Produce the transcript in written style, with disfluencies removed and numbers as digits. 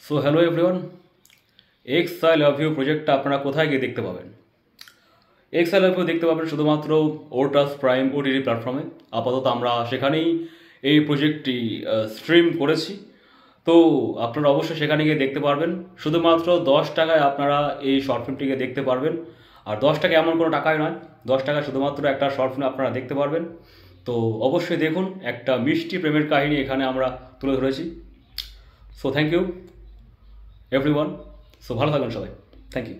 So hello everyone, X I love you প্রজেক্টটা আপনারা কোথায় গিয়ে দেখতে পাবেন? এক্স আই লাভ ইউ দেখতে পাবেন শুধুমাত্র ওটাস প্রাইম ওটিটি প্ল্যাটফর্মে। আপাতত আমরা সেখানেই এই প্রজেক্টটি স্ট্রিম করেছি। তো আপনারা অবশ্যই সেখানে গিয়ে দেখতে পারবেন। শুধুমাত্র 10 টাকায় আপনারা এই শর্ট ফিল্মটিকে দেখতে পারবেন। আর 10 টাকা এমন কোনো টাকাই নয়, 10 টাকা শুধুমাত্র একটা শর্ট ফিল্ম আপনারা দেখতে পারবেন। তো অবশ্যই দেখুন, একটা মিষ্টি প্রেমের কাহিনী এখানে আমরা তুলে ধরেছি। So thank you everyone. So ভালো থাকবেন সবাই। Thank you.